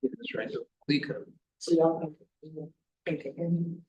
That's right. We could. So y'all think again.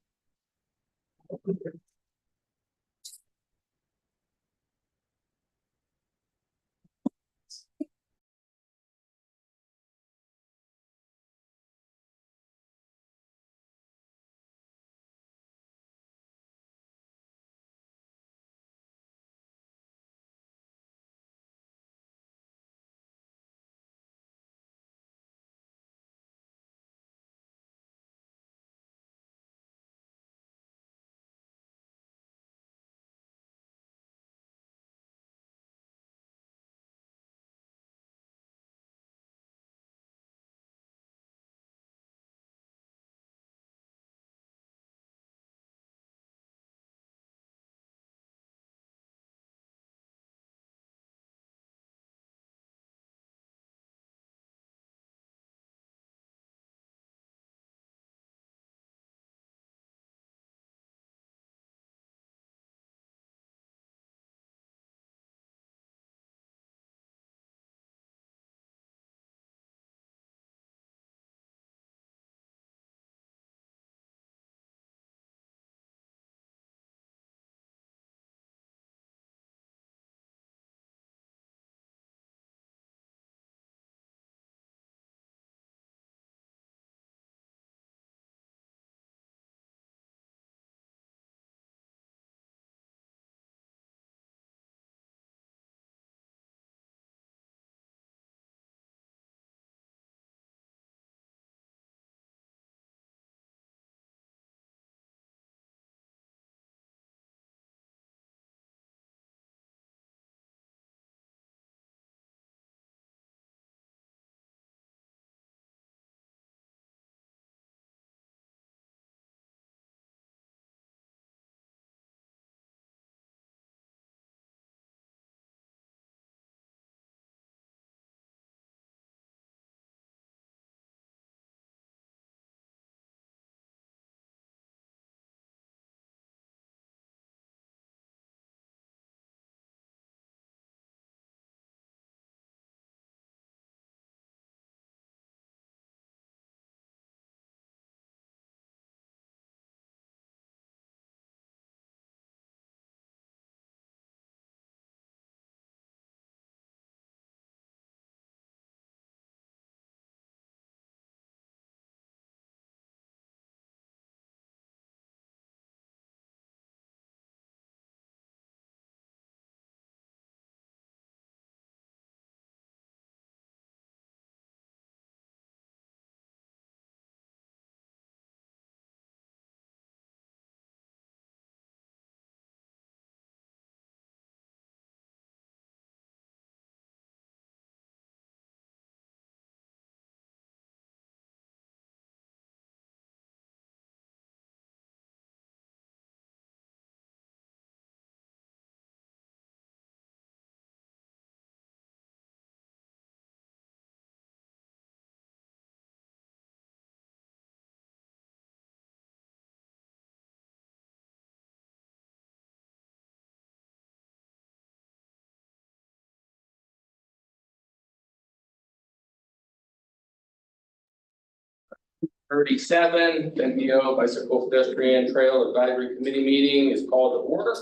.37, NPO Bicycle Pedestrian Trail Advisory Committee meeting is called to order.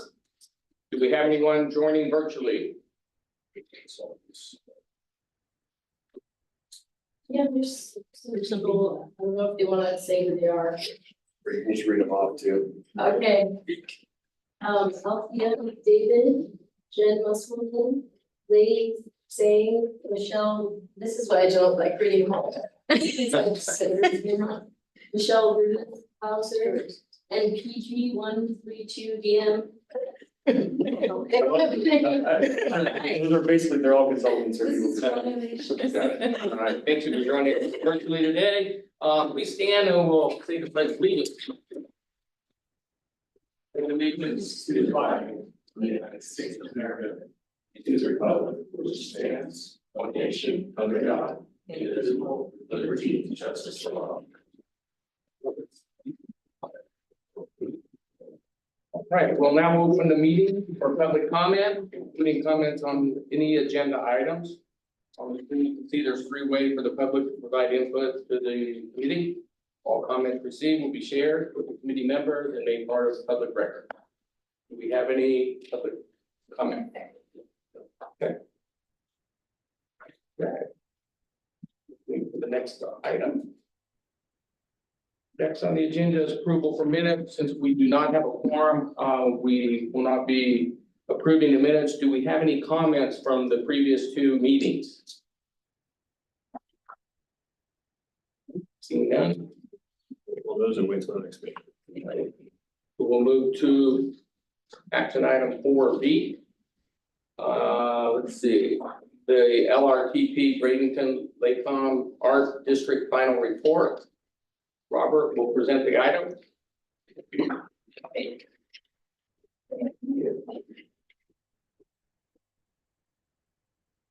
Do we have anyone joining virtually? Yeah, there's some people, I don't know if they wanna say who they are. We'll just read them off too. Okay. Althea David, Jen Musselman, Lee Sang, Michelle, this is why I don't like reading them all. Michelle Rubin Hauser and PG 132 DM. Those are basically, they're all consultants or people. All right, thank you for joining us virtually today. Please stand and we'll say the pledge of allegiance. Allegiance to the flag of the United States of America, and to the republic which stands one nation under God, indivisible, with liberty and justice for all. All right, we'll now open the meeting for public comment, including comments on any agenda items. On the screen, you can see there's 3 ways for the public to provide input to the committee. All comments received will be shared with the committee members and made part of the public record. Do we have any public comment? Okay. Okay. Moving to the next item. Next on the agenda is approval for minutes. Since we do not have a quorum, we will not be approving the minutes. Do we have any comments from the previous 2 meetings? Seeing none. Well, those are wait till the next meeting. We will move to action item 4B. Let's see, the LRTP Bradenton Lakecom Art District final report. Robert will present the item.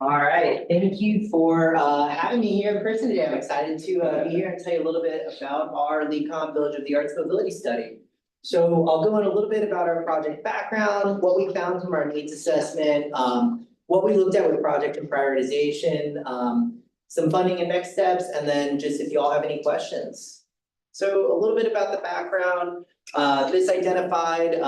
All right, thank you for having me here in person today. I'm excited to be here and tell you a little bit about our LECOM Village of the Arts Mobility Study. So I'll go in a little bit about our project background, what we found from our needs assessment, what we looked at with project and prioritization, some funding and next steps, and then just if you all have any questions. So a little bit about the background. This identified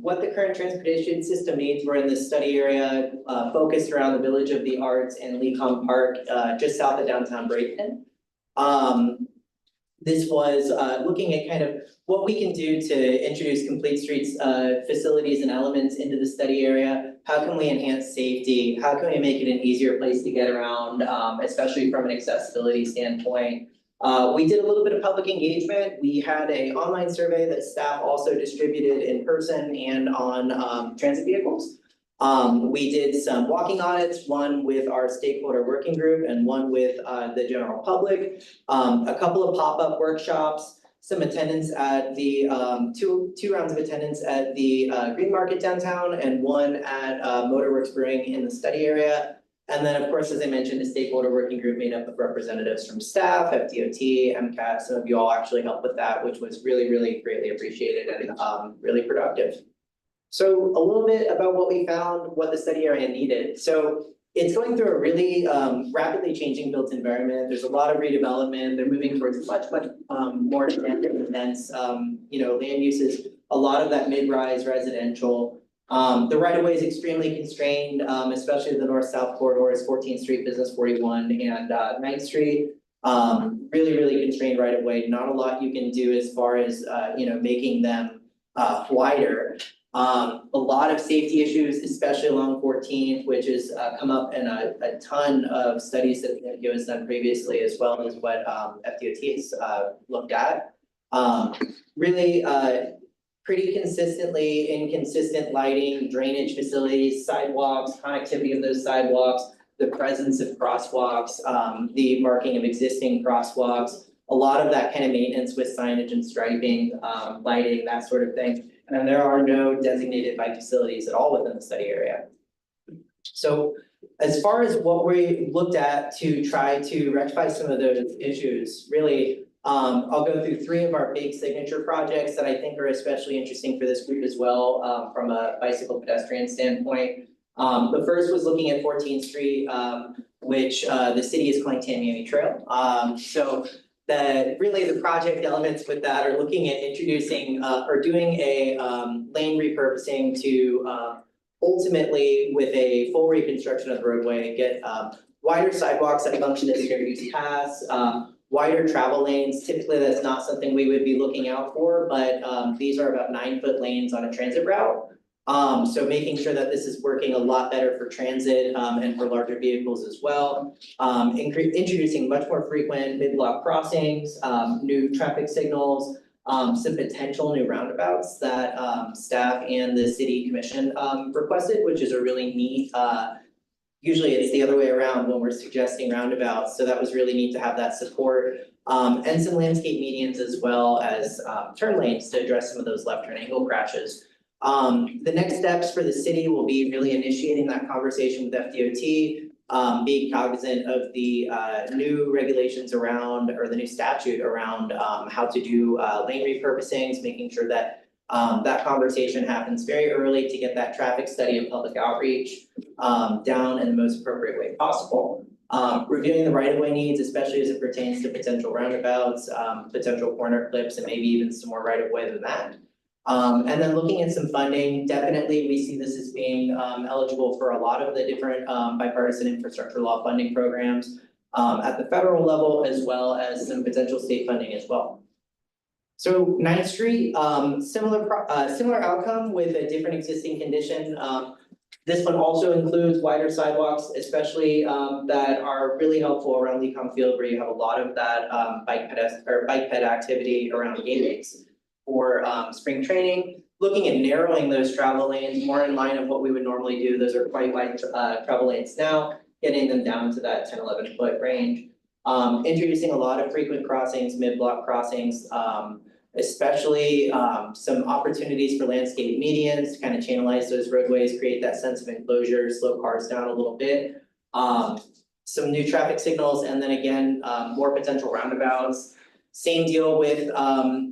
what the current transportation system needs were in this study area, focused around the Village of the Arts and LECOM Park, just south of downtown Bradenton. This was looking at kind of what we can do to introduce complete streets facilities and elements into the study area. How can we enhance safety? How can we make it an easier place to get around, especially from an accessibility standpoint? We did a little bit of public engagement. We had an online survey that staff also distributed in person and on transit vehicles. We did some walking audits, one with our stakeholder working group and one with the general public. A couple of pop-up workshops, some attendance at the two rounds of attendance at the Green Market downtown and one at Motorworks Brewing in the study area. And then, of course, as I mentioned, a stakeholder working group made up of representatives from staff, FDOT, MCAT. Some of you all actually helped with that, which was really, really greatly appreciated and really productive. So a little bit about what we found, what the study area needed. So it's going through a really rapidly changing built environment. There's a lot of redevelopment. They're moving towards much more standard and dense, land uses. A lot of that mid-rise residential. The right of way is extremely constrained, especially the north-south corridors, 14th Street, Business 41, and 9th Street. Really constrained right of way. Not a lot you can do as far as making them wider. A lot of safety issues, especially along 14th, which has come up in a ton of studies that PNPO has done previously, as well as what FDOT has looked at. Really pretty consistently inconsistent lighting, drainage facilities, sidewalks, connectivity of those sidewalks, the presence of crosswalks, the marking of existing crosswalks, a lot of that kind of maintenance with signage and striping, lighting, that sort of thing. And there are no designated bike facilities at all within the study area. So as far as what we looked at to try to rectify some of those issues, really, I'll go through 3 of our big signature projects that I think are especially interesting for this group as well, from a bicycle pedestrian standpoint. The first was looking at 14th Street, which the city is calling Tamiami Trail. So the project elements with that are looking at introducing or doing a lane repurposing to ultimately, with a full reconstruction of the roadway, get wider sidewalks that function as shared use paths, wider travel lanes. Typically, that's not something we would be looking out for, but these are about 9-foot lanes on a transit route. So making sure that this is working a lot better for transit and for larger vehicles as well. Introducing much more frequent mid-block crossings, new traffic signals, some potential new roundabouts that staff and the city commission requested, which is a really neat. Usually it's the other way around when we're suggesting roundabouts, so that was really neat to have that support. And some landscape medians as well as turn lanes to address some of those left turn angle crashes. The next steps for the city will be really initiating that conversation with FDOT, being cognizant of the new regulations around, or the new statute around how to do lane repurposings, making sure that That conversation happens very early to get that traffic study and public outreach down in the most appropriate way possible. Reviewing the right-of-way needs, especially as it pertains to potential roundabouts, potential corner clips, and maybe even some more right-of-way than that. And then looking at some funding, definitely we see this as being eligible for a lot of the different bipartisan infrastructure law funding programs at the federal level, as well as some potential state funding as well. So 9th Street, similar outcome with a different existing condition. This one also includes wider sidewalks, especially that are really helpful around Lecom Field, where you have a lot of that bike ped activity around games for spring training. Looking at narrowing those travel lanes more in line of what we would normally do. Those are quite wide travel lanes now, getting them down to that 10-11 foot range. Introducing a lot of frequent crossings, mid-block crossings, especially some opportunities for landscape medians to kind of channelize those roadways, create that sense of enclosure, slow cars down a little bit. Some new traffic signals, and then again, more potential roundabouts. Same deal with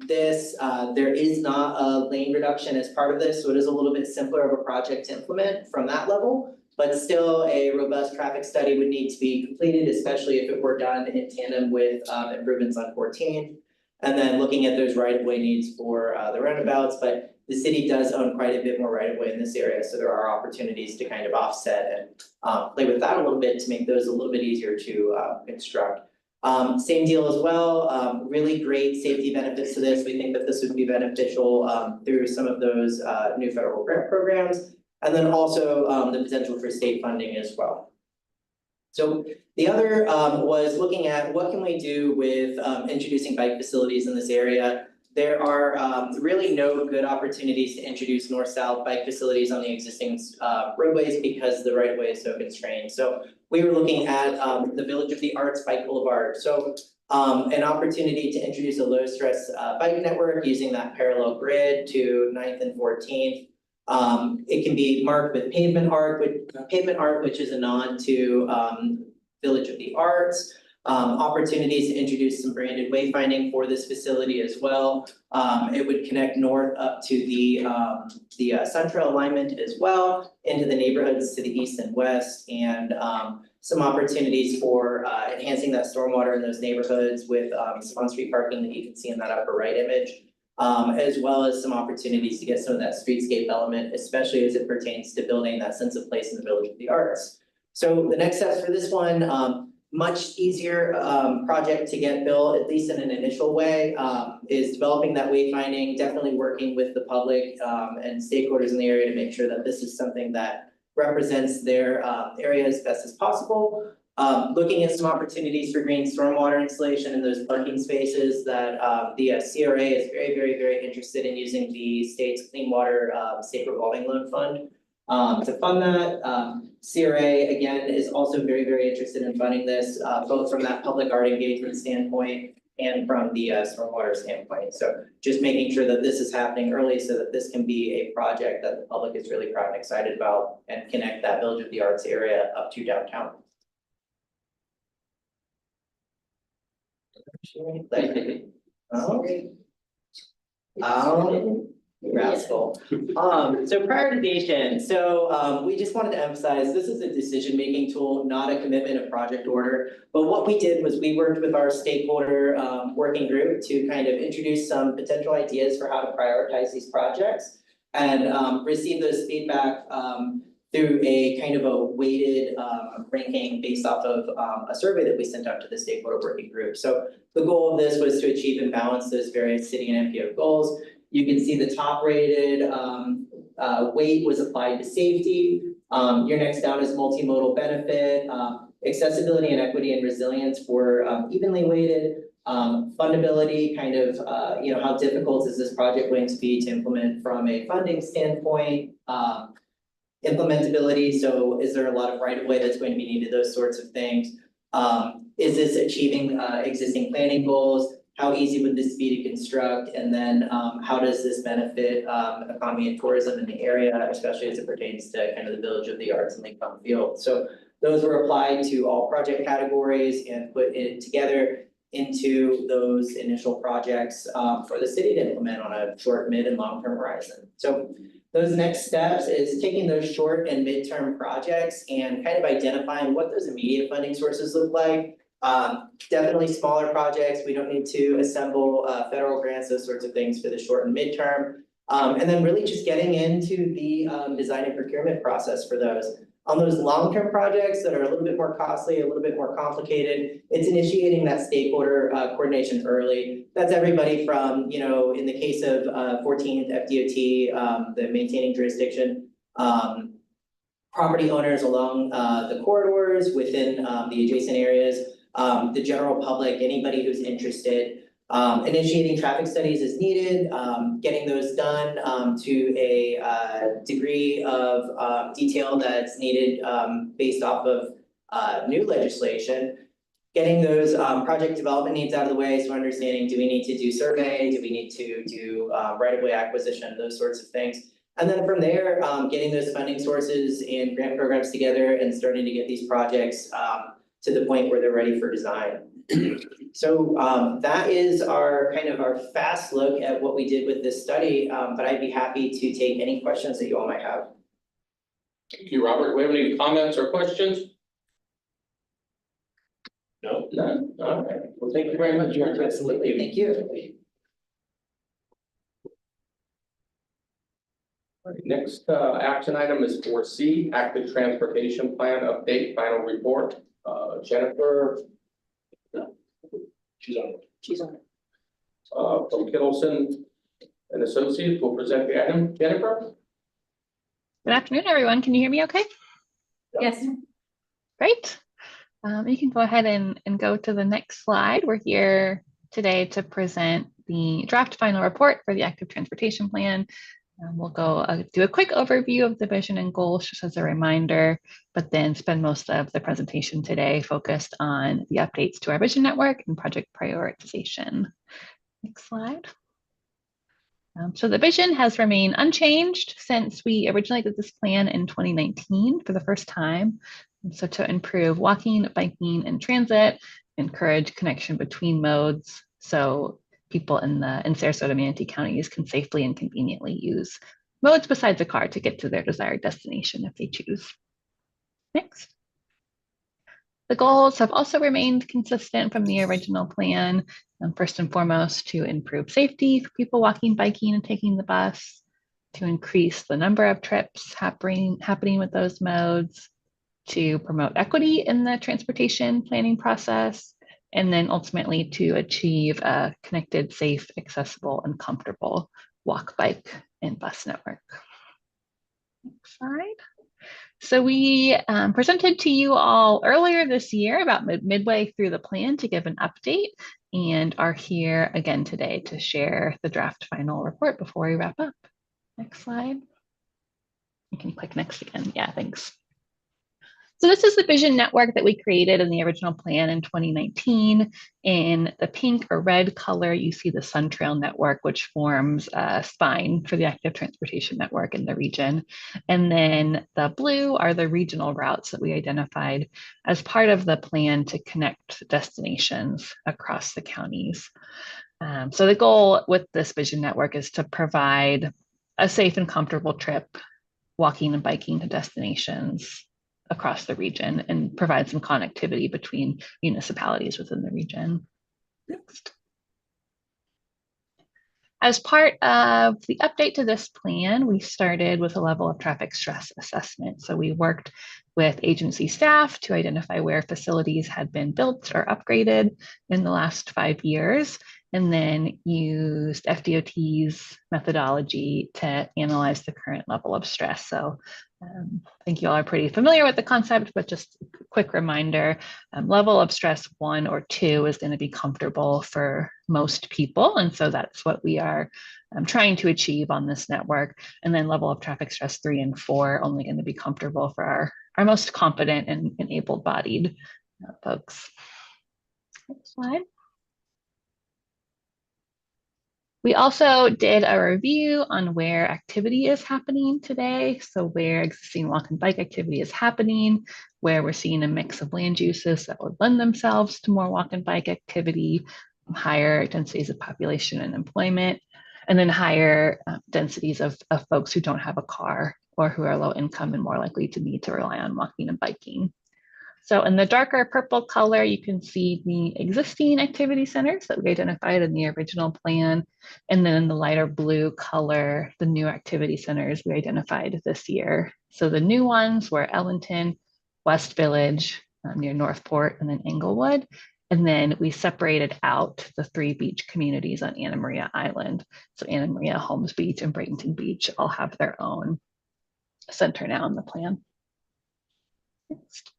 this, there is not a lane reduction as part of this, so it is a little bit simpler of a project to implement from that level. But still, a robust traffic study would need to be completed, especially if it were done in tandem with improvements on 14. And then looking at those right-of-way needs for the roundabouts, but the city does own quite a bit more right-of-way in this area, so there are opportunities to kind of offset and play with that a little bit to make those a little bit easier to construct. Same deal as well, really great safety benefits to this. We think that this would be beneficial through some of those new federal grant programs, and then also the potential for state funding as well. So the other was looking at what can we do with introducing bike facilities in this area. There are really no good opportunities to introduce north-south bike facilities on the existing roadways because the right-of-way is so constrained. So we were looking at the Village of the Arts Bike Boulevard. So an opportunity to introduce a low-stress bike network using that parallel grid to 9th and 14th. It can be marked with pavement art, which is a nod to Village of the Arts. Opportunities to introduce some branded wayfinding for this facility as well. It would connect north up to the Suntrail alignment as well, into the neighborhoods to the east and west, and some opportunities for enhancing that stormwater in those neighborhoods with some on-street parking that you can see in that upper right image. As well as some opportunities to get some of that streetscape element, especially as it pertains to building that sense of place in the Village of the Arts. So the next steps for this one, much easier project to get built, at least in an initial way, is developing that wayfinding, definitely working with the public and stakeholders in the area to make sure that this is something that represents their area as best as possible. Looking at some opportunities for green stormwater installation in those parking spaces that the CRA is very interested in using the state's Clean Water State Revolving Loan Fund to fund that. CRA, again, is also very interested in funding this, both from that public art engagement standpoint and from the stormwater standpoint. So just making sure that this is happening early so that this can be a project that the public is really proud and excited about and connect that Village of the Arts area up to downtown. Rascal. So prioritization. So we just wanted to emphasize this is a decision-making tool, not a commitment of project order. But what we did was we worked with our stakeholder working group to kind of introduce some potential ideas for how to prioritize these projects and receive those feedback through a kind of a weighted ranking based off of a survey that we sent out to the stakeholder working group. So the goal of this was to achieve and balance those various city and MPO goals. You can see the top rated weight was applied to safety. Your next down is multimodal benefit. Accessibility and equity and resilience were evenly weighted. Fundability, kind of, how difficult is this project going to be to implement from a funding standpoint? Implementability, so is there a lot of right-of-way that's going to be needed, those sorts of things. Is this achieving existing planning goals? How easy would this be to construct? And then how does this benefit economy and tourism in the area, especially as it pertains to kind of the Village of the Arts and Lecom Field? So those were applied to all project categories and put it together into those initial projects for the city to implement on a short, mid, and long-term horizon. So those next steps is taking those short and midterm projects and kind of identifying what those immediate funding sources look like. Definitely smaller projects, we don't need to assemble federal grants, those sorts of things for the short and midterm. And then really just getting into the design and procurement process for those. On those long-term projects that are a little bit more costly, a little bit more complicated, it's initiating that stakeholder coordination early. That's everybody from, you know, in the case of 14th FDOT, the maintaining jurisdiction, property owners along the corridors within the adjacent areas, the general public, anybody who's interested. Initiating traffic studies as needed, getting those done to a degree of detail that's needed based off of new legislation. Getting those project development needs out of the way, so understanding, do we need to do survey, do we need to do right-of-way acquisition, those sorts of things. And then from there, getting those funding sources and grant programs together and starting to get these projects to the point where they're ready for design. So that is our kind of our fast look at what we did with this study, but I'd be happy to take any questions that you all might have. Thank you, Robert. Do we have any comments or questions? No. None? All right. Well, thank you very much, George. Absolutely, thank you. All right, next action item is 4C, Active Transportation Plan Update Final Report. Jennifer. She's on. From Kittleson and Associates will present the item. Jennifer? Good afternoon, everyone. Can you hear me okay? Yes. Great. You can go ahead and go to the next slide. We're here today to present the draft final report for the Active Transportation Plan. We'll go do a quick overview of the vision and goals just as a reminder, but then spend most of the presentation today focused on the updates to our vision network and project prioritization. Next slide. So the vision has remained unchanged since we originally did this plan in 2019 for the first time. So to improve walking, biking, and transit, encourage connection between modes, so people in Sarasota and Manatee counties can safely and conveniently use modes besides a car to get to their desired destination if they choose. Next. The goals have also remained consistent from the original plan. First and foremost, to improve safety for people walking, biking, and taking the bus, to increase the number of trips happening with those modes, to promote equity in the transportation planning process, and then ultimately to achieve a connected, safe, accessible, and comfortable walk, bike, and bus network. Next slide. So we presented to you all earlier this year about midway through the plan to give an update, and are here again today to share the draft final report before we wrap up. Next slide. You can click next again. Yeah, thanks. So this is the vision network that we created in the original plan in 2019. In the pink or red color, you see the Sun Trail network, which forms a spine for the active transportation network in the region. And then the blue are the regional routes that we identified as part of the plan to connect destinations across the counties. So the goal with this vision network is to provide a safe and comfortable trip, walking and biking to destinations across the region, and provide some connectivity between municipalities within the region. Next. As part of the update to this plan, we started with a level of traffic stress assessment. So we worked with agency staff to identify where facilities had been built or upgraded in the last 5 years, and then used FDOT's methodology to analyze the current level of stress. So I think you all are pretty familiar with the concept, but just a quick reminder, level of stress 1 or 2 is going to be comfortable for most people. And so that's what we are trying to achieve on this network. And then level of traffic stress 3 and 4 only going to be comfortable for our most competent and able-bodied folks. Next slide. We also did a review on where activity is happening today. So where existing walk and bike activity is happening, where we're seeing a mix of land uses that would lend themselves to more walk and bike activity, higher densities of population and employment, and then higher densities of folks who don't have a car or who are low income and more likely to need to rely on walking and biking. So in the darker purple color, you can see the existing activity centers that we identified in the original plan. And then in the lighter blue color, the new activity centers we identified this year. So the new ones were Ellington, West Village, near Northport, and then Englewood. And then we separated out the 3 beach communities on Anna Maria Island. So Anna Maria, Holmes Beach, and Bradenton Beach all have their own center now in the plan. Next.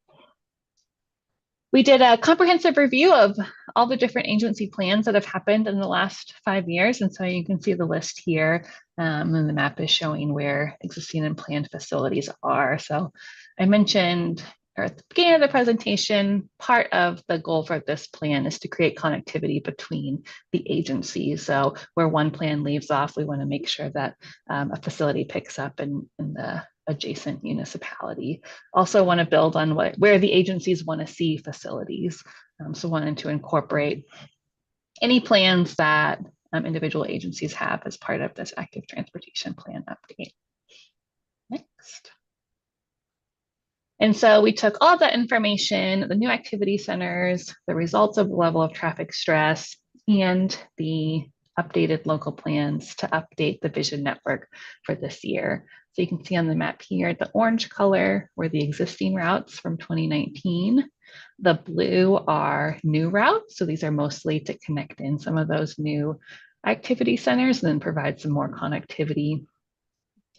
We did a comprehensive review of all the different agency plans that have happened in the last 5 years. And so you can see the list here, and the map is showing where existing and planned facilities are. So I mentioned at the beginning of the presentation, part of the goal for this plan is to create connectivity between the agencies. So where one plan leaves off, we want to make sure that a facility picks up in the adjacent municipality. Also want to build on where the agencies want to see facilities. So wanting to incorporate any plans that individual agencies have as part of this active transportation plan update. Next. And so we took all that information, the new activity centers, the results of the level of traffic stress, and the updated local plans to update the vision network for this year. So you can see on the map here, the orange color were the existing routes from 2019. The blue are new routes. So these are mostly to connect in some of those new activity centers and then provide some more connectivity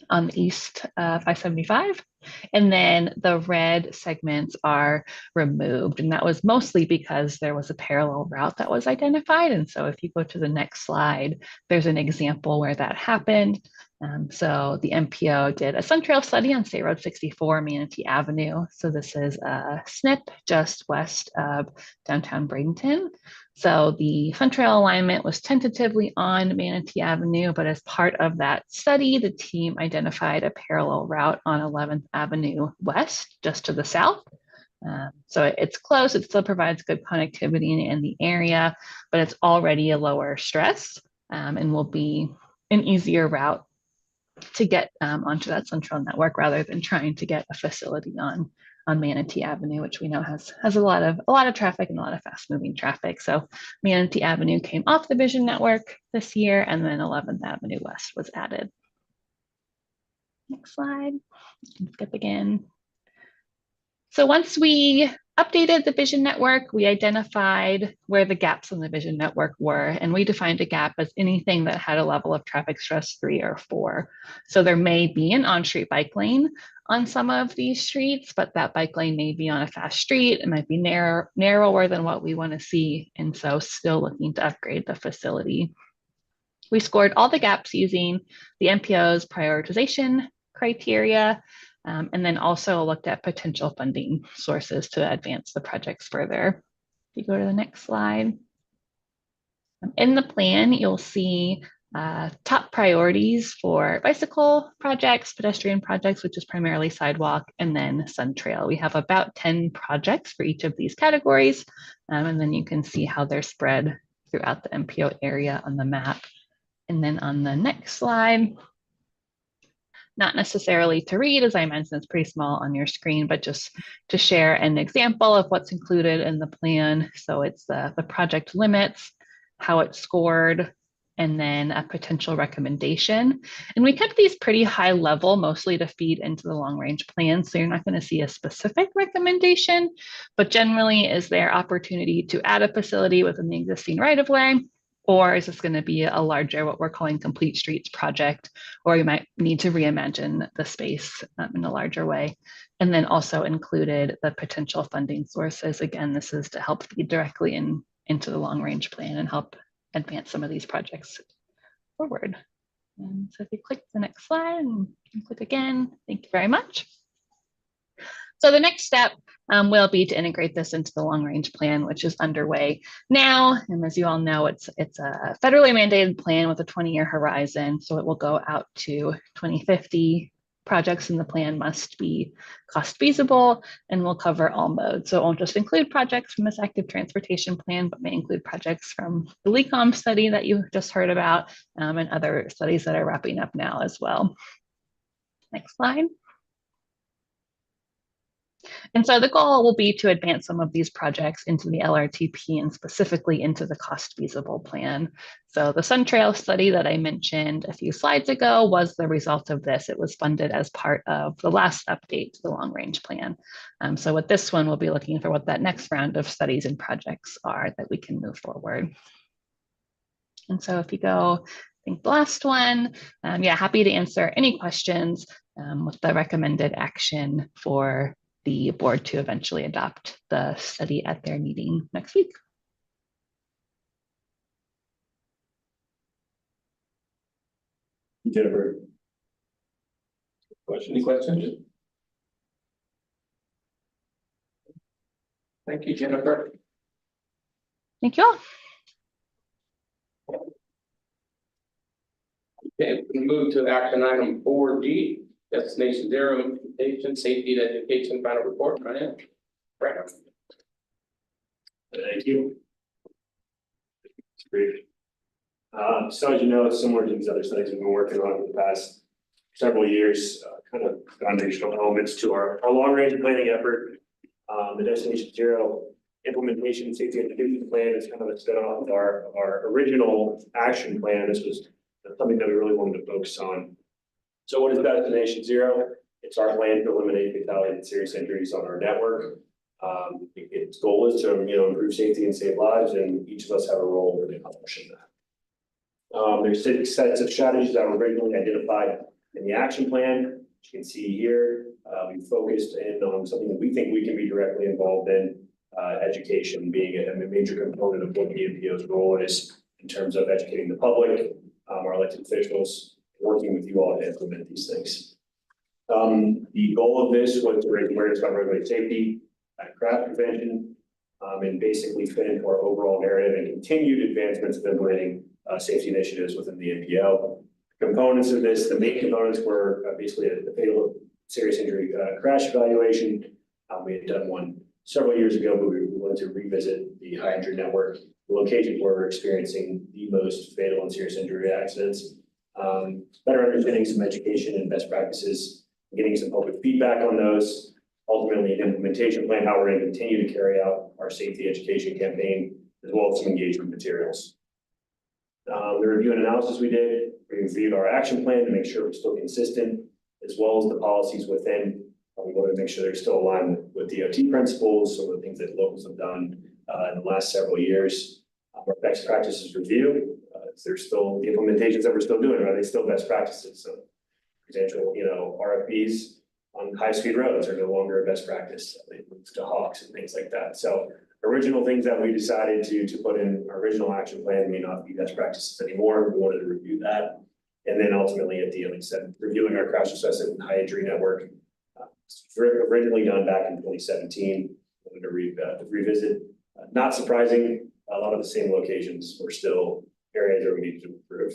on the east 575. And then the red segments are removed. And that was mostly because there was a parallel route that was identified. And so if you go to the next slide, there's an example where that happened. So the MPO did a SunTrail study on State Road 64, Manatee Avenue. So this is a SNP just west of downtown Bradenton. So the SunTrail alignment was tentatively on Manatee Avenue, but as part of that study, the team identified a parallel route on 11th Avenue West, just to the south. So it's close, it still provides good connectivity in the area, but it's already a lower stress and will be an easier route to get onto that central network rather than trying to get a facility on Manatee Avenue, which we know has a lot of traffic and a lot of fast moving traffic. So Manatee Avenue came off the Vision network this year, and then 11th Avenue West was added. Next slide, skip again. So once we updated the Vision network, we identified where the gaps in the Vision network were, and we defined a gap as anything that had a level of traffic stress 3 or 4. So there may be an on-street bike lane on some of these streets, but that bike lane may be on a fast street. It might be narrower than what we want to see, and so still looking to upgrade the facility. We scored all the gaps using the MPO's prioritization criteria, and then also looked at potential funding sources to advance the projects further. If you go to the next slide. In the plan, you'll see top priorities for bicycle projects, pedestrian projects, which is primarily sidewalk, and then SunTrail. We have about 10 projects for each of these categories, and then you can see how they're spread throughout the MPO area on the map. And then on the next slide, not necessarily to read, as I mentioned, it's pretty small on your screen, but just to share an example of what's included in the plan. So it's the project limits, how it's scored, and then a potential recommendation. And we kept these pretty high level, mostly to feed into the long range plan. So you're not going to see a specific recommendation, but generally, is there opportunity to add a facility within the existing right of way? Or is this going to be a larger, what we're calling complete streets project, or you might need to reimagine the space in a larger way. And then also included the potential funding sources. Again, this is to help feed directly into the long range plan and help advance some of these projects forward. And so if you click the next slide and click again, thank you very much. So the next step will be to integrate this into the long range plan, which is underway now. And as you all know, it's a federally mandated plan with a 20-year horizon. So it will go out to 2050. Projects in the plan must be cost feasible and will cover all modes. So it won't just include projects from this active transportation plan, but may include projects from the LECOM study that you just heard about and other studies that are wrapping up now as well. Next slide. And so the goal will be to advance some of these projects into the LRTP and specifically into the cost feasible plan. So the Sun Trail study that I mentioned a few slides ago was the result of this. It was funded as part of the last update to the long range plan. So with this one, we'll be looking for what that next round of studies and projects are that we can move forward. And so if you go, I think the last one, yeah, happy to answer any questions with the recommended action for the board to eventually adopt the study at their meeting next week. Jennifer. Any questions? Thank you, Jennifer. Thank you all. Okay, we move to action item 4D, Destination Zero implementation, safety and education final report. Ryan. Thank you. It's great. So as you know, similar to these other studies we've been working on for the past several years, kind of foundational elements to our long range planning effort. The Destination Zero implementation safety education plan is kind of a spin-off of our original action plan. This was something that we really wanted to focus on. So what is Destination Zero? It's our plan to eliminate fatality and serious injuries on our network. Its goal is to improve safety and save lives, and each of us have a role in accomplishing that. There's 6 sets of strategies that were originally identified in the action plan. As you can see here, we focused in on something that we think we can be directly involved in, education being a major component of what the NPO's role is in terms of educating the public, our elected officials, working with you all to implement these things. The goal of this was to raise awareness about roadway safety, crash prevention, and basically fit into our overall narrative and continued advancements of implementing safety initiatives within the NPO. Components of this, the main components were basically a fatal serious injury crash evaluation. We had done one several years ago, but we wanted to revisit the high injury network, the locations where we're experiencing the most fatal and serious injury accidents. Better understanding some education and best practices, getting some public feedback on those. Ultimately, an implementation plan, how we're going to continue to carry out our safety education campaign, as well as some engagement materials. The review and analysis we did, we reviewed our action plan to make sure we're still consistent, as well as the policies within. We wanted to make sure they're still aligned with DOT principles, some of the things that locals have done in the last several years. Our best practices review, there's still the implementations that we're still doing, are they still best practices? So, for example, RFPs on high-speed roads are no longer a best practice. They move to Hawks and things like that. So original things that we decided to put in our original action plan may not be best practices anymore. We wanted to review that. And then ultimately at the end, like I said, reviewing our crash assessment and high injury network. Originally done back in 2017. Wanted to revisit. Not surprising, a lot of the same locations were still areas where we needed to improve.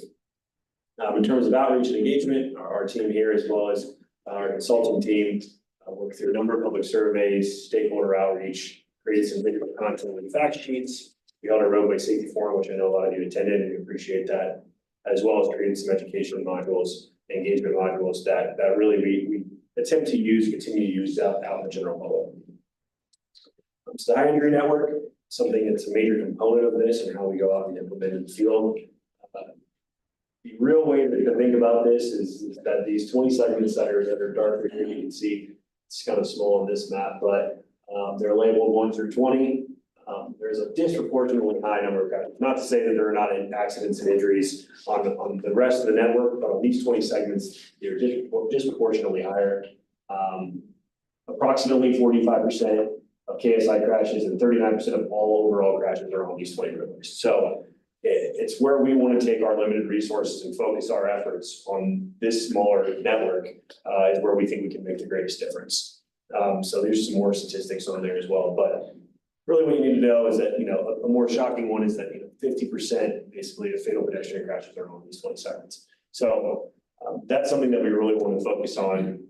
In terms of outreach and engagement, our team here, as well as our consulting team, worked through a number of public surveys, stakeholder outreach, created some visual content with fact sheets. We held a roadway safety forum, which I know a lot of you attended, and we appreciate that, as well as created some education modules, engagement modules that really we attempt to continue to use out in the general public. So the high injury network, something that's a major component of this and how we go out and implement in the field. The real way to think about this is that these 20 segments that are darker here, you can see it's kind of small on this map, but they're labeled 1 through 20. There's a disproportionately high number of crashes. Not to say that there are not accidents and injuries on the rest of the network, but on these 20 segments, they're disproportionately higher. Approximately 45% of KSI crashes and 39% of all overall crashes are on these 20 roadways. So it's where we want to take our limited resources and focus our efforts on this smaller network is where we think we can make the greatest difference. So there's some more statistics on there as well, but really what you need to know is that, a more shocking one is that, 50% basically of fatal pedestrian crashes are on these 20 seconds. So that's something that we really want to focus on,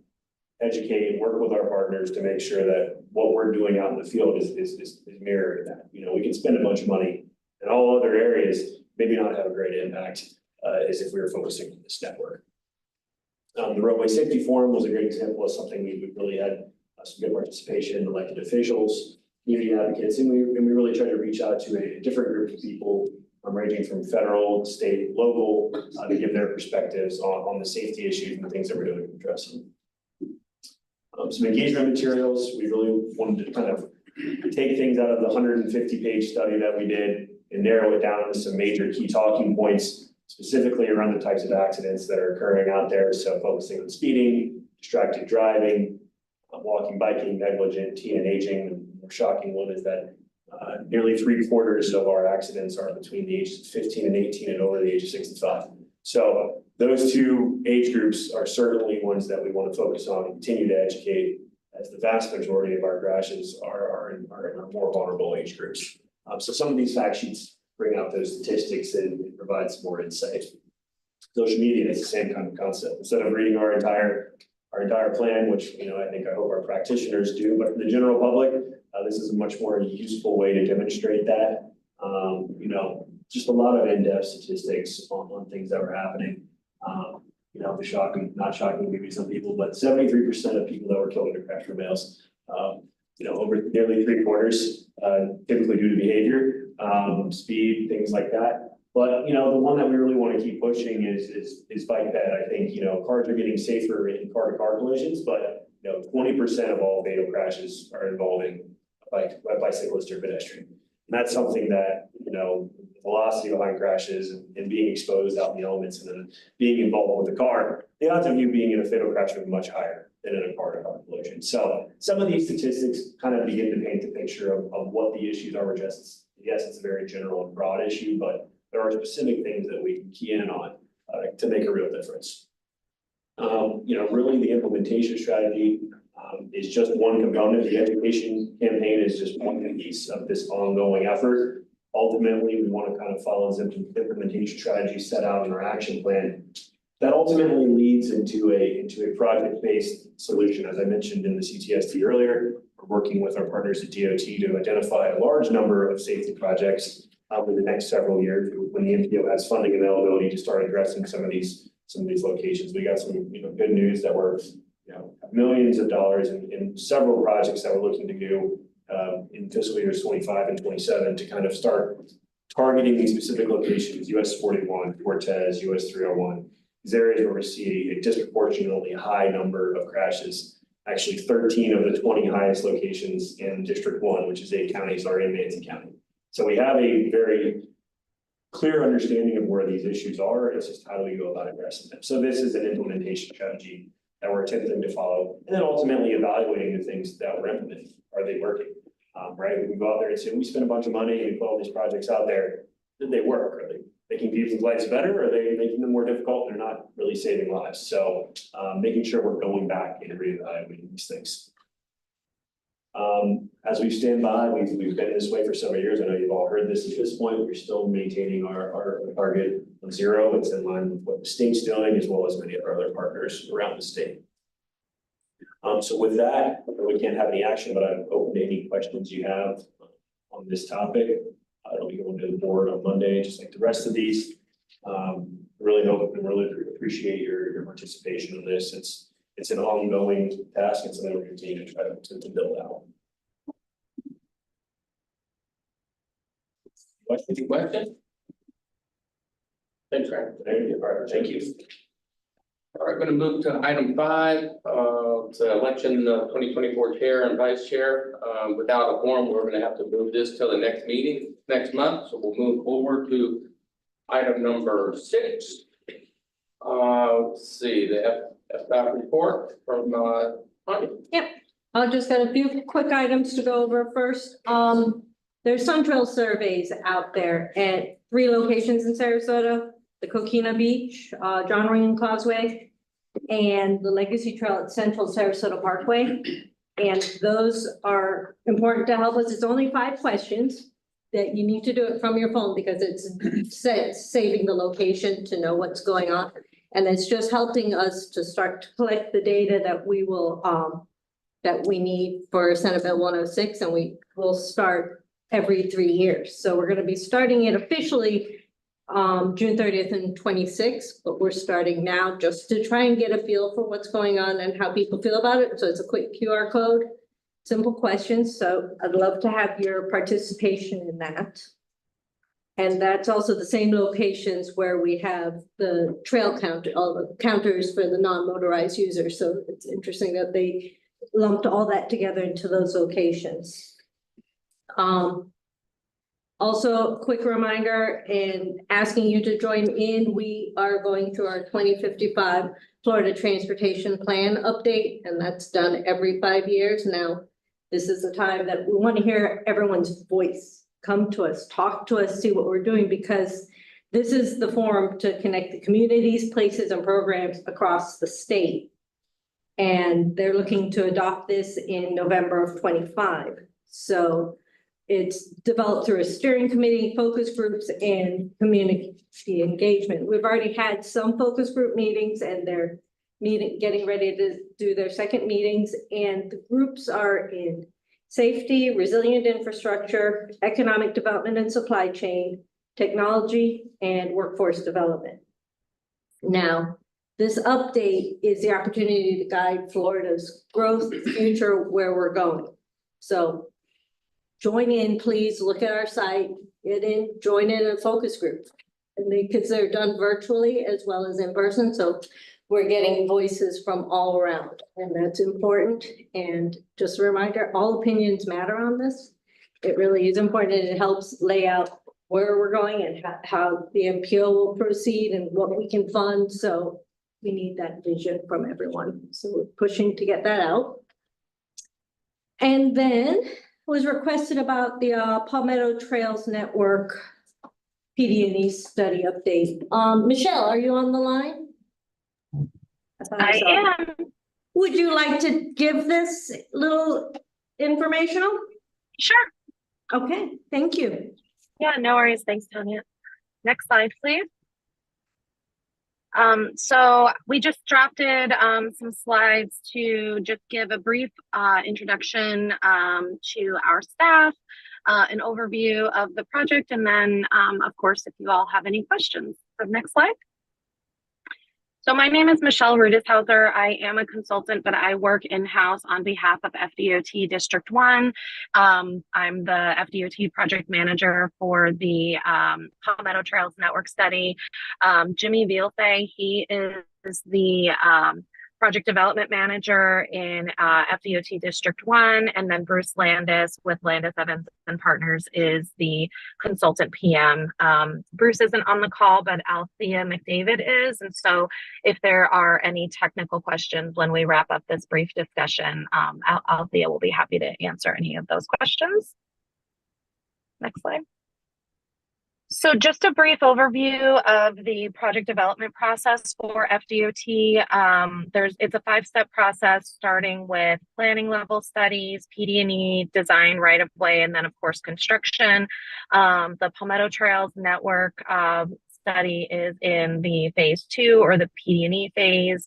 educate, work with our partners to make sure that what we're doing out in the field is mirroring that. We can spend a bunch of money in all other areas, maybe not have a great impact as if we were focusing on this network. The roadway safety forum was a great example of something we really had some good participation, elected officials, community advocates, and we really tried to reach out to a different group of people, ranging from federal, state, local, to give their perspectives on the safety issues and the things that we're doing to address them. Some engagement materials, we really wanted to kind of take things out of the 150-page study that we did and narrow it down to some major key talking points, specifically around the types of accidents that are occurring out there. So focusing on speeding, distracted driving, walking, biking, negligent, teen and aging. The more shocking one is that nearly 3/4 of our accidents are between the ages of 15 and 18 and over the age of 65. So those two age groups are certainly ones that we want to focus on and continue to educate, as the vast majority of our crashes are in our more vulnerable age groups. So some of these fact sheets bring out those statistics and provide some more insight. Social media is the same kind of concept. Instead of reading our entire plan, which I hope our practitioners do, but for the general public, this is a much more useful way to demonstrate that. Just a lot of in-depth statistics on things that were happening. The shocking, not shocking, maybe some people, but 73% of people that were killed in a crash were males. Over nearly 3/4, typically due to behavior, speed, things like that. But, the one that we really want to keep pushing is bike bed. I think, cars are getting safer in car-to-car collisions, but, 20% of all fatal crashes are involving a bicyclist or pedestrian. And that's something that, the velocity behind crashes and being exposed out in the elements and then being involved with the car, the odds of you being in a fatal crash are much higher than in a car-to-car collision. So some of these statistics kind of begin to paint the picture of what the issues are. Yes, it's a very general and broad issue, but there are specific things that we can key in on to make a real difference. Really the implementation strategy is just one component. The education campaign is just one piece of this ongoing effort. Ultimately, we want to kind of follow this implementation strategy set out in our action plan. That ultimately leads into a project-based solution. As I mentioned in the CTST earlier, we're working with our partners at DOT to identify a large number of safety projects over the next several years when the MPO has funding availability to start addressing some of these locations. We got some good news that we're millions of dollars in several projects that we're looking to do in fiscal years 25 and 27 to kind of start targeting these specific locations: US 41, Cortez, US 301. These areas where we see a disproportionately high number of crashes. Actually, 13 of the 20 highest locations in District 1, which is 8 counties, are in Manatee County. So we have a very clear understanding of where these issues are. It's just how do we go about addressing them. So this is an implementation strategy that we're attempting to follow, and then ultimately evaluating the things that we're implementing. Are they working? Right? We can go out there and say, we spend a bunch of money and we put all these projects out there. Did they work? Are they making people's lives better? Or are they making them more difficult? They're not really saving lives. So making sure we're going back and reevaluating these things. As we stand by, we've been this way for several years. I know you've all heard this at this point. We're still maintaining our target of 0. It's in line with what the state's doing, as well as many of our other partners around the state. So with that, we can't have any action, but I'm open to any questions you have on this topic. It'll be going to the board on Monday, just like the rest of these. Really hope and really appreciate your participation in this. It's an ongoing task. It's something we're continuing to try to build out. Any questions? Thanks, Ryan. Thank you. All right, going to move to item 5, it's election of 2024 chair and vice chair. Without a quorum, we're going to have to move this till the next meeting next month. So we'll move forward to item number 6. Let's see, the FDOT report from Tanya. Yep, I'll just got a few quick items to go over first. There's sun trail surveys out there at 3 locations in Sarasota: the Coquina Beach, John Ring Causeway, and the Legacy Trail at Central Sarasota Parkway. And those are important to help us. It's only 5 questions that you need to do it from your phone because it's saving the location to know what's going on. And it's just helping us to start to collect the data that we will, that we need for Senate Bill 106, and we will start every 3 years. So we're gonna be starting it officially June 30th and 26th, but we're starting now just to try and get a feel for what's going on and how people feel about it. So it's a quick QR code, simple questions. So I'd love to have your participation in that. And that's also the same locations where we have the trail count, all the counters for the non-motorized users. So it's interesting that they lumped all that together into those locations. Also, a quick reminder and asking you to join in, we are going through our 2055 Florida Transportation Plan update, and that's done every 5 years. Now, this is the time that we want to hear everyone's voice. Come to us, talk to us, see what we're doing, because this is the forum to connect the communities, places, and programs across the state. And they're looking to adopt this in November of 25. So it's developed through a steering committee, focus groups, and community engagement. We've already had some focus group meetings, and they're getting ready to do their second meetings. And the groups are in safety, resilient infrastructure, economic development and supply chain, technology, and workforce development. Now, this update is the opportunity to guide Florida's growth, future, where we're going. So join in, please look at our site, join in a focus group. And because they're done virtually as well as in person. So we're getting voices from all around, and that's important. And just a reminder, all opinions matter on this. It really is important, and it helps lay out where we're going and how the MPO will proceed and what we can fund. So we need that vision from everyone. So we're pushing to get that out. And then was requested about the Palmetto Trails Network PD&E study update. Michelle, are you on the line? I am. Would you like to give this little informational? Sure. Okay, thank you. Yeah, no worries. Thanks, Tanya. Next slide, please. So we just drafted some slides to just give a brief introduction to our staff, an overview of the project, and then, of course, if you all have any questions. So next slide. So my name is Michelle Rudishauser. I am a consultant, but I work in-house on behalf of FDOT District 1. I'm the FDOT project manager for the Palmetto Trails Network study. Jimmy Vielfe, he is the project development manager in FDOT District 1, and then Bruce Landis with Landis Evans and Partners is the consultant PM. Bruce isn't on the call, but Althea McDavid is, and so if there are any technical questions when we wrap up this brief discussion, Althea will be happy to answer any of those questions. Next slide. So just a brief overview of the project development process for FDOT. It's a 5-step process, starting with planning level studies, PD&E, design, right of way, and then of course construction. The Palmetto Trails Network study is in the phase 2 or the PD&E phase.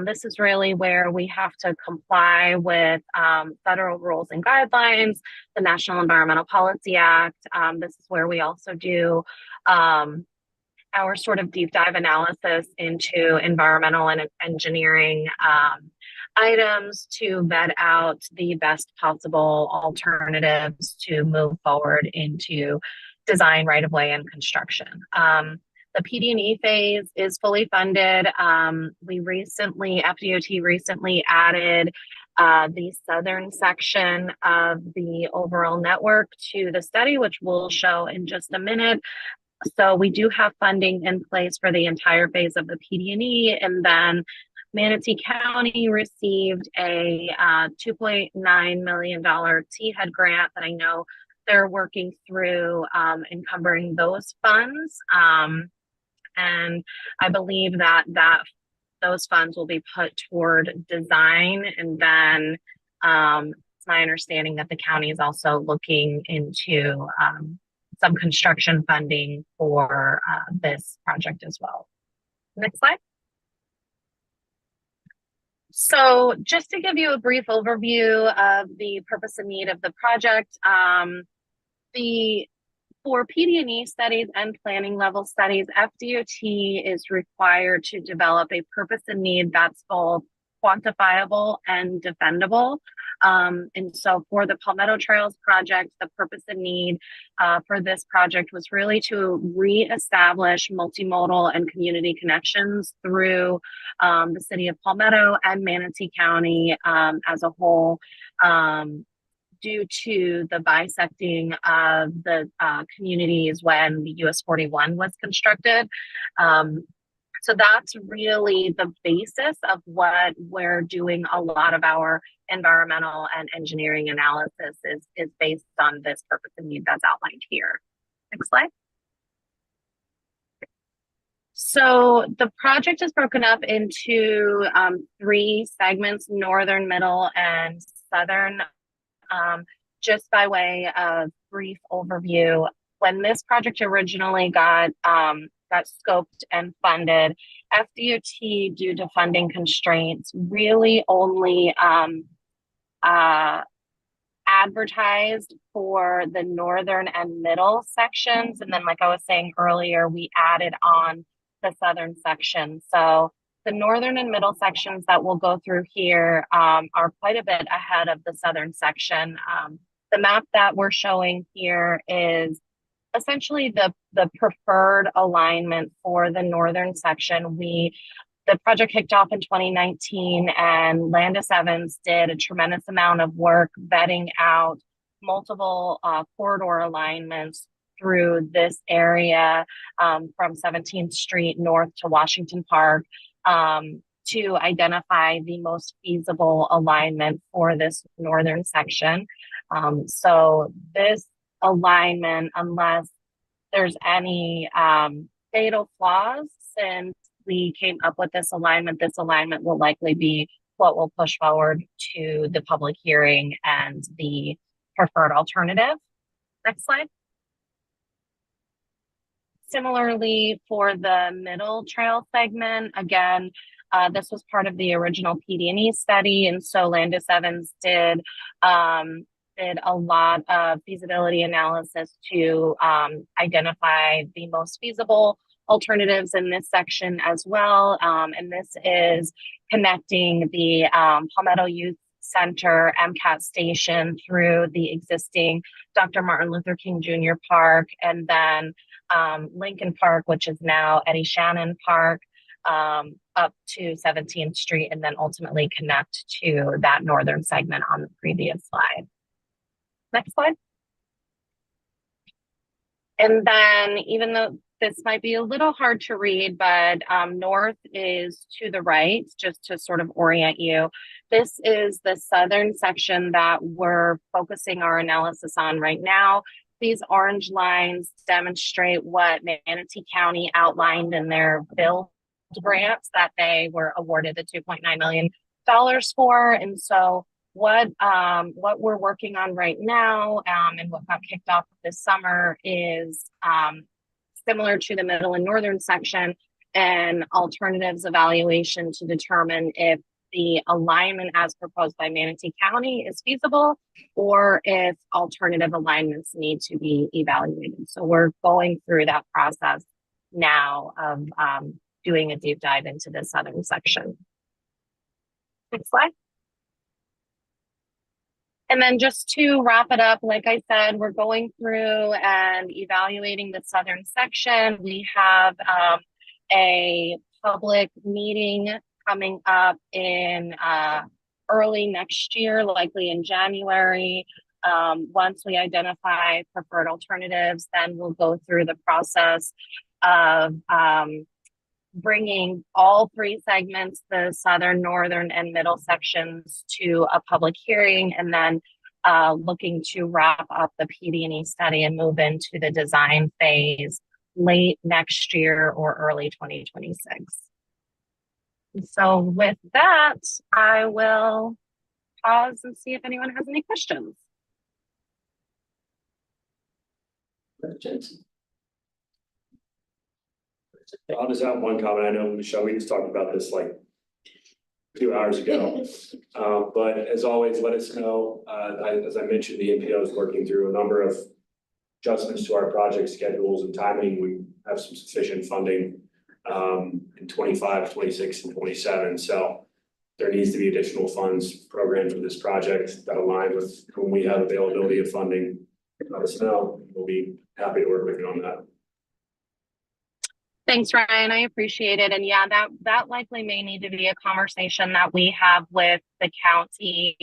This is really where we have to comply with federal rules and guidelines, the National Environmental Policy Act. This is where we also do our sort of deep dive analysis into environmental and engineering items to vet out the best possible alternatives to move forward into design, right of way, and construction. The PD&E phase is fully funded. FDOT recently added the southern section of the overall network to the study, which we'll show in just a minute. So we do have funding in place for the entire phase of the PD&E, and then Manatee County received a $2.9 million THEAD grant that I know they're working through encumbering those funds. And I believe that those funds will be put toward design and then It's my understanding that the county is also looking into some construction funding for this project as well. Next slide. So just to give you a brief overview of the purpose and need of the project, for PD&E studies and planning level studies, FDOT is required to develop a purpose and need that's both quantifiable and defendable. And so for the Palmetto Trails project, the purpose and need for this project was really to reestablish multimodal and community connections through the city of Palmetto and Manatee County as a whole. Due to the bisecting of the communities when the US 41 was constructed. So that's really the basis of what we're doing. A lot of our environmental and engineering analysis is based on this purpose and need that's outlined here. Next slide. So the project is broken up into 3 segments: northern, middle, and southern. Just by way of brief overview, when this project originally got scoped and funded, FDOT, due to funding constraints, really only advertised for the northern and middle sections. And then, like I was saying earlier, we added on the southern section. So the northern and middle sections that we'll go through here are quite a bit ahead of the southern section. The map that we're showing here is essentially the preferred alignment for the northern section. The project kicked off in 2019, and Landis Evans did a tremendous amount of work vetting out multiple corridor alignments through this area from 17th Street north to Washington Park to identify the most feasible alignment for this northern section. So this alignment, unless there's any fatal flaws since we came up with this alignment will likely be what will push forward to the public hearing and the preferred alternative. Next slide. Similarly, for the middle trail segment, again, this was part of the original PD&E study, and so Landis Evans did a lot of feasibility analysis to identify the most feasible alternatives in this section as well. And this is connecting the Palmetto Youth Center MCAT station through the existing Dr. Martin Luther King Jr. Park, and then Lincoln Park, which is now Eddie Shannon Park, up to 17th Street, and then ultimately connect to that northern segment on the previous slide. Next slide. And then, even though this might be a little hard to read, but north is to the right, just to sort of orient you. This is the southern section that we're focusing our analysis on right now. These orange lines demonstrate what Manatee County outlined in their build grants that they were awarded the $2.9 million for. And so what we're working on right now and what got kicked off this summer is similar to the middle and northern section, and alternatives evaluation to determine if the alignment as proposed by Manatee County is feasible or if alternative alignments need to be evaluated. So we're going through that process now of doing a deep dive into the southern section. Next slide. And then just to wrap it up, like I said, we're going through and evaluating the southern section. We have a public meeting coming up in early next year, likely in January. Once we identify preferred alternatives, then we'll go through the process of bringing all 3 segments, the southern, northern, and middle sections, to a public hearing, and then looking to wrap up the PD&E study and move into the design phase late next year or early 2026. So with that, I will pause and see if anyone has any questions. Questions? I'll just have one comment. I know, Michelle, we just talked about this like 2 hours ago. But as always, let us know. As I mentioned, the NPO is working through a number of adjustments to our project schedules and timing. We have some sufficient funding in 25, 26, and 27. So there needs to be additional funds programmed for this project that align with when we have availability of funding. Let us know. We'll be happy to work with you on that. Thanks, Ryan. I appreciate it. And yeah, that likely may need to be a conversation that we have with the county.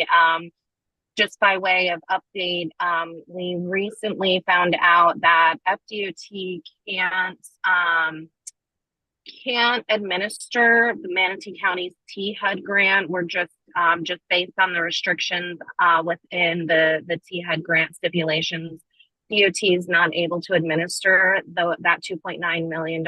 Just by way of update, we recently found out that FDOT can't administer the Manatee County's T-HUD grant. We're just based on the restrictions within the T-HUD grant stipulations. DOT is not able to administer that $2.9 million.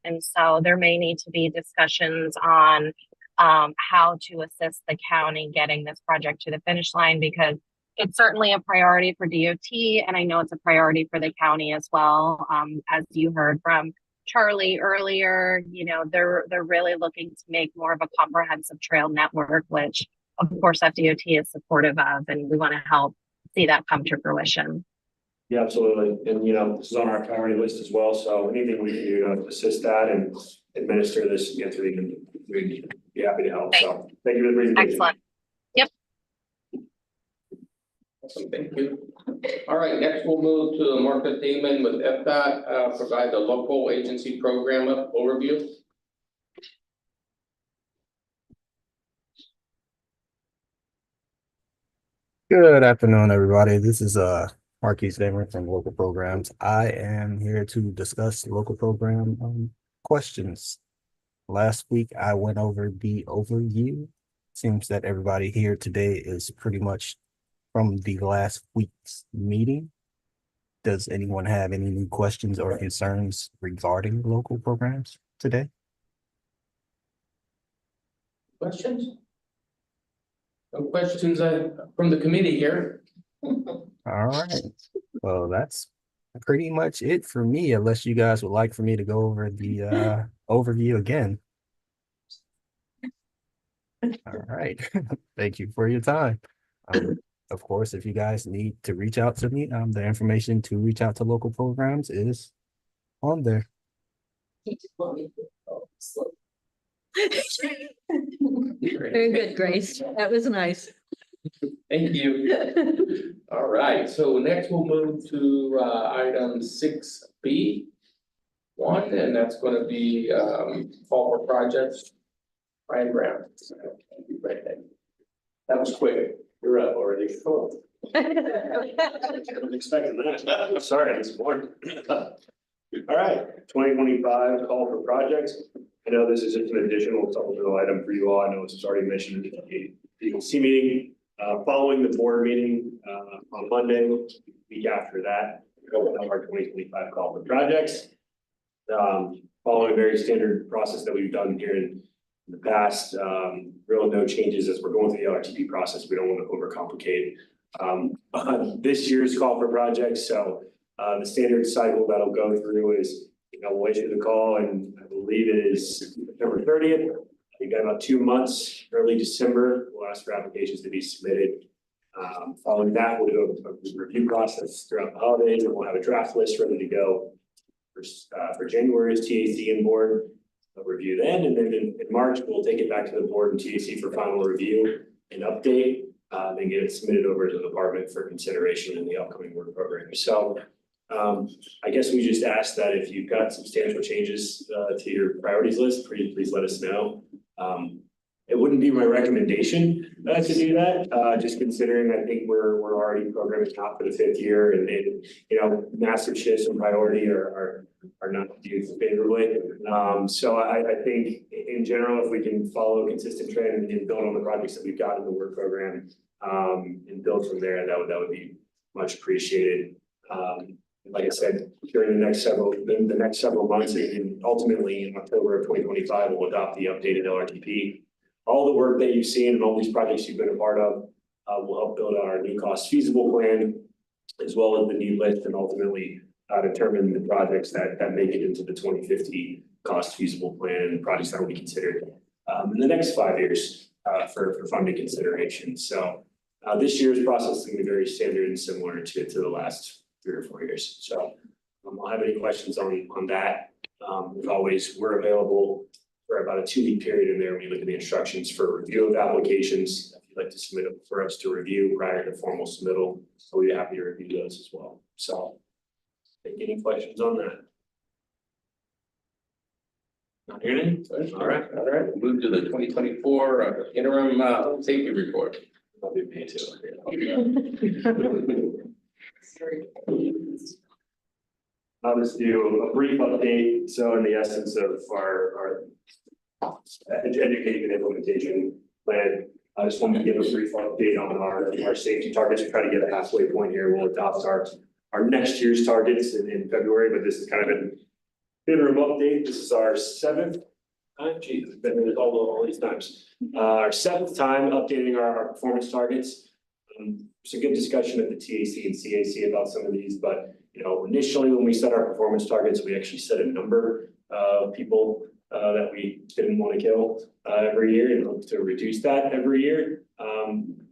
And so there may need to be discussions on how to assist the county getting this project to the finish line, because it's certainly a priority for DOT. And I know it's a priority for the county as well. As you heard from Charlie earlier, you know, they're really looking to make more of a comprehensive trail network, which of course FDOT is supportive of, and we want to help see that come to fruition. Yeah, absolutely. And, you know, this is on our priority list as well. So anything we can do to assist that and administer this, we'd be happy to help. So thank you for the presentation. Excellent. Yep. Awesome, thank you. All right, next we'll move to Martha Damon with FDOT, provide the local agency program overview. Good afternoon, everybody. This is Marquise Damer from Local Programs. I am here to discuss local program questions. Last week, I went over the overview. Seems that everybody here today is pretty much from the last week's meeting. Does anyone have any new questions or concerns regarding local programs today? Questions? No questions from the committee here. All right. Well, that's pretty much it for me, unless you guys would like for me to go over the overview again. All right. Thank you for your time. Of course, if you guys need to reach out to me, the information to reach out to local programs is on there. He just want me to go slow. Very good, Grace. That was nice. Thank you. All right, so next we'll move to item 6B. And that's going to be call for projects. Ryan Brown. That was quick. You're up already. Cool. I wasn't expecting that. I'm sorry, this morning. All right, 2025 call for projects. I know this is just an additional supplemental item for you all. I know it's already mentioned in the PLC meeting. Following the board meeting on Monday, week after that, we'll have our 2025 call for projects. Following a very standard process that we've done here in the past, really no changes as we're going through the LRTP process. We don't want to overcomplicate this year's call for projects. So the standard cycle that'll go through is, we'll issue the call, and I believe it is September 30th. You've got about 2 months, early December. We'll ask for applications to be submitted. Following that, we'll do a review process throughout the holidays, and we'll have a draft list ready to go for January's TAC and board review then. And then in March, we'll take it back to the board and TAC for final review and update, then get it submitted over to the department for consideration in the upcoming work program. So I guess we just ask that if you've got substantial changes to your priorities list, please let us know. It wouldn't be my recommendation to do that, just considering I think we're already programming out for the 5th year, and massive shifts in priority are not viewed favorably. So I think in general, if we can follow a consistent trend and build on the projects that we've got in the work program, and build from there, that would be much appreciated. Like I said, during the next several months, and ultimately in October of 2025, we'll adopt the updated LRTP. All the work that you've seen and all these projects you've been a part of will help build out our new cost feasible plan, as well as the need list, and ultimately determine the projects that make it into the 2050 cost feasible plan, and projects that will be considered in the next 5 years for funding consideration. So this year's process is going to be very standard and similar to the last 3 or 4 years. So I'll have any questions on that. As always, we're available for about a 2-week period in there when you look at the instructions for review of applications. If you'd like to submit them for us to review prior to formal submittal, so we'd be happy to review those as well. So any questions on that? Not hearing any? All right. Move to the 2024 interim safety report. I'll be paid too. I'll just do a brief update. So in the essence of our education and implementation plan, I just want to give a brief update on our safety targets. We try to get a halfway point here. We'll adopt our next year's targets in February, but this is kind of an interim update. This is our 7th time. Geez, it's been all these times. Our 7th time updating our performance targets. There's a good discussion at the TAC and CAC about some of these, but initially when we set our performance targets, we actually set a number of people that we didn't want to kill every year, and hope to reduce that every year.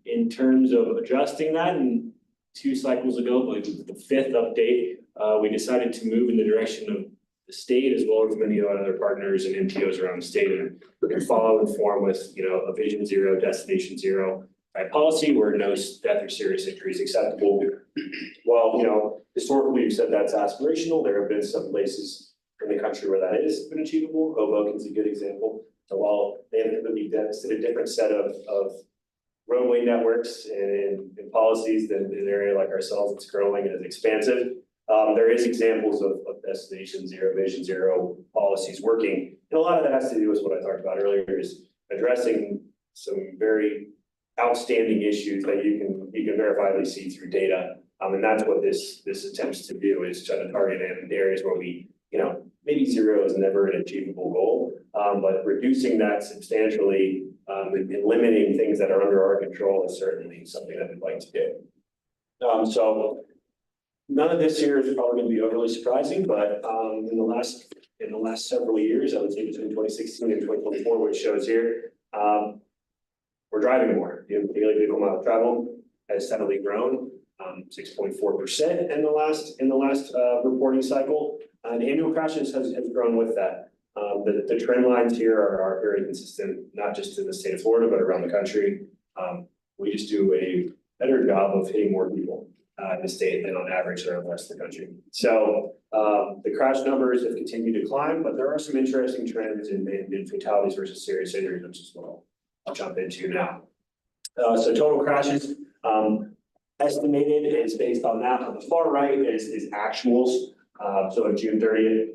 In terms of adjusting that, and 2 cycles ago, I believe it was the 5th update, we decided to move in the direction of the state, as well as many other partners and NPOs around the state, and follow and form with a Vision Zero, Destination Zero type policy where no death or serious injury is acceptable. While historically we've said that's aspirational, there have been some places in the country where that has been achievable. Hoboken's a good example. So while they have really set a different set of roadway networks and policies than an area like ourselves that's growing and is expansive, there is examples of Destination Zero, Vision Zero policies working. And a lot of that has to do with what I talked about earlier, is addressing some very outstanding issues that you can verifiably see through data. And that's what this attempts to do, is try to target areas where we, maybe zero is never an achievable goal, but reducing that substantially and limiting things that are under our control is certainly something that we'd like to do. So none of this here is probably going to be overly surprising, but in the last several years, I would say between 2016 and 2024, which shows here, we're driving more. The daily vehicle mile travel has steadily grown 6.4% in the last reporting cycle, and annual crashes has grown with that. The trend lines here are very consistent, not just in the state of Florida, but around the country. We just do a better job of hitting more people in the state than on average around the rest of the country. So the crash numbers have continued to climb, but there are some interesting trends in fatalities versus serious injuries as well. I'll jump into now. So total crashes estimated is based on that. On the far right is actuals. So on June 30th,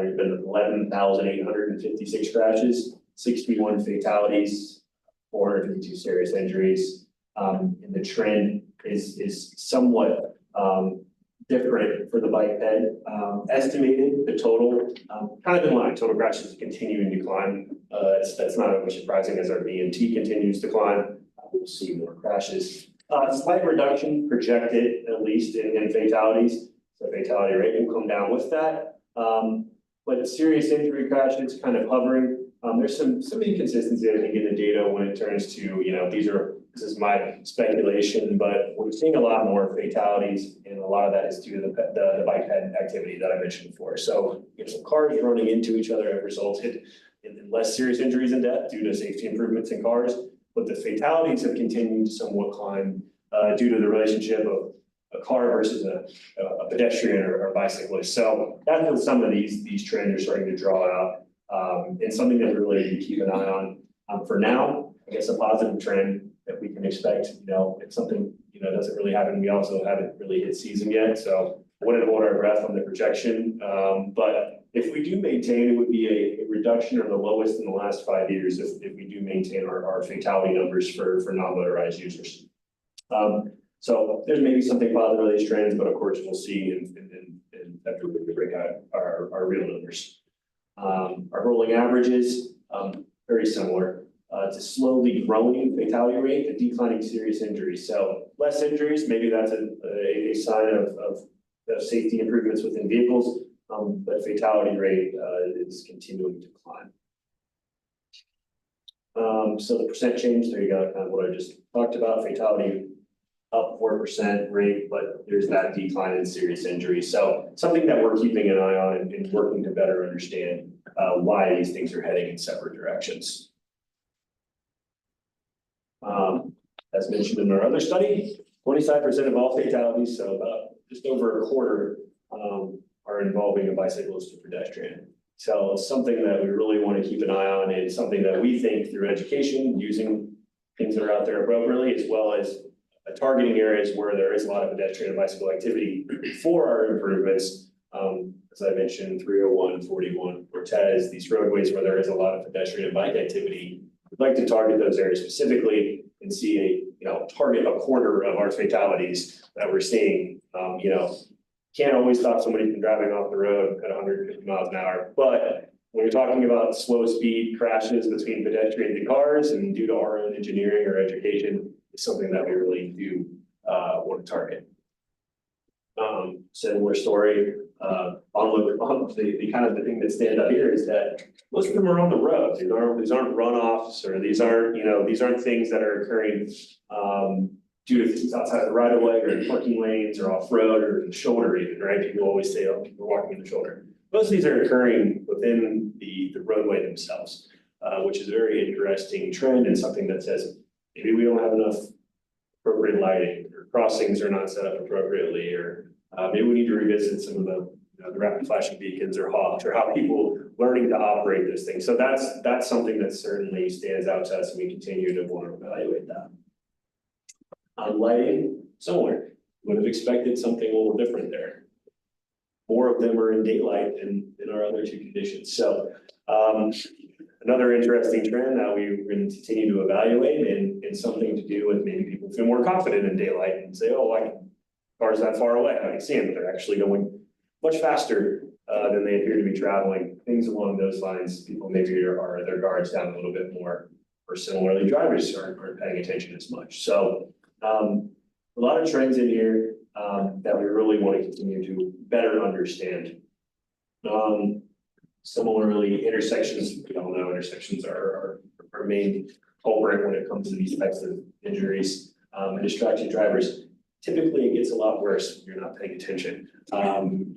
there's been 11,856 crashes, 61 fatalities, 452 serious injuries. And the trend is somewhat different for the bike ped. Estimated, the total, kind of in line, total crashes continuing to climb. That's not overly surprising as our VMT continues to climb. We'll see more crashes. Slight reduction projected, at least in fatalities. So fatality rate will come down with that. But serious injury crashes kind of hovering. There's some inconsistency, I think, in the data when it turns to, this is my speculation, but we're seeing a lot more fatalities, and a lot of that is due to the bike ped activity that I mentioned before. So some cars running into each other have resulted in less serious injuries and death due to safety improvements in cars, but the fatalities have continued to somewhat climb due to the relationship of a car versus a pedestrian or bicyclist. So that's what some of these trends are starting to draw out, and something that we really need to keep an eye on. For now, I guess a positive trend that we can expect, if something, doesn't really happen, we also haven't really hit season yet. So I wouldn't hold our breath on the projection. But if we do maintain, it would be a reduction or the lowest in the last 5 years if we do maintain our fatality numbers for non-motorized users. So there's maybe something positive with these trends, but of course we'll see after we break out our real numbers. Our rolling averages, very similar. to slowly growing fatality rate, a declining serious injuries. So less injuries, maybe that's a sign of safety improvements within vehicles, but fatality rate is continuing to climb. So the percent change, there you go, kind of what I just talked about, fatality up 4% rate, but there's that decline in serious injuries. So something that we're keeping an eye on and working to better understand why these things are heading in separate directions. As mentioned in our other study, 25% of all fatalities, so about just over a quarter, are involving a bicyclist or pedestrian. So it's something that we really want to keep an eye on, and something that we think through education, using things that are out there appropriately, as well as targeting areas where there is a lot of pedestrian and bicycle activity for our improvements. As I mentioned, 301, 41, Cortez, these roadways where there is a lot of pedestrian and bike activity. We'd like to target those areas specifically and see target a quarter of our fatalities that we're seeing. Can't always stop somebody from driving off the road at 150 miles an hour, but when you're talking about slow speed crashes between pedestrians and cars, and due to our own engineering or education, is something that we really do want to target. Similar story on the kind of the thing that stands out here is that most of them are on the road. These aren't runoffs, or these aren't things that are occurring due to things outside the right of way or parking lanes or off road or in the shoulder even, right? People always say, oh, people are walking in the shoulder. Most of these are occurring within the roadway themselves, which is a very interesting trend, and something that says maybe we don't have enough appropriate lighting, or crossings are not set up appropriately, or maybe we need to revisit some of the rapid flashing beacons or HOFs, or how people learning to operate this thing. So that's something that certainly stands out to us, and we continue to want to evaluate that. Lighting, similar. Would have expected something a little different there. More of them are in daylight than our other two conditions. So another interesting trend that we're going to continue to evaluate, and something to do with maybe people feel more confident in daylight and say, oh, cars that far away, I can see them, but they're actually going much faster than they appear to be traveling. Things along those lines, people maybe are their guards down a little bit more, or similarly, drivers aren't paying attention as much. So a lot of trends in here that we really want to continue to better understand. Similarly, intersections, we all know intersections are our main culprit when it comes to these types of injuries. And distracted drivers, typically it gets a lot worse when you're not paying attention.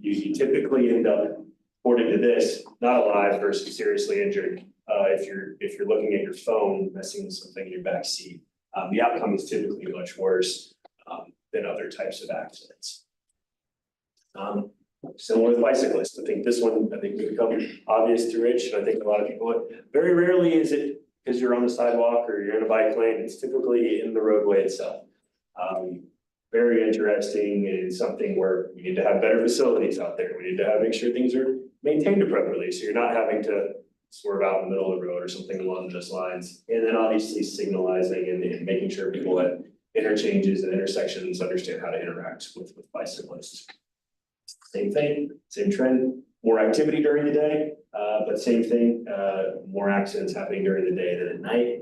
You typically end up, according to this, not alive versus seriously injured. If you're looking at your phone, messing with something in your back seat, the outcome is typically much worse than other types of accidents. Similar with bicyclists, I think this one, would become obvious to Rich, and I think a lot of people, very rarely is it because you're on the sidewalk or you're in a bike lane. It's typically in the roadway itself. Very interesting, and something where we need to have better facilities out there. We need to make sure things are maintained appropriately, so you're not having to swerve out in the middle of the road or something along those lines. And then obviously signalizing and making sure people at interchanges and intersections understand how to interact with bicyclists. Same thing, same trend, more activity during the day, but same thing, more accidents happening during the day than at night.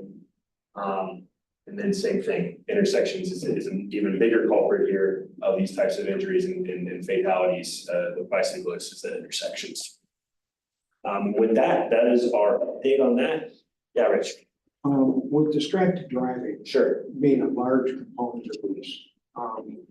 And then same thing, intersections is an even bigger culprit here of these types of injuries and fatalities with bicyclists is at intersections. With that is our update on that. Yeah, Rich. With distracted driving. Sure. Being a large component of this,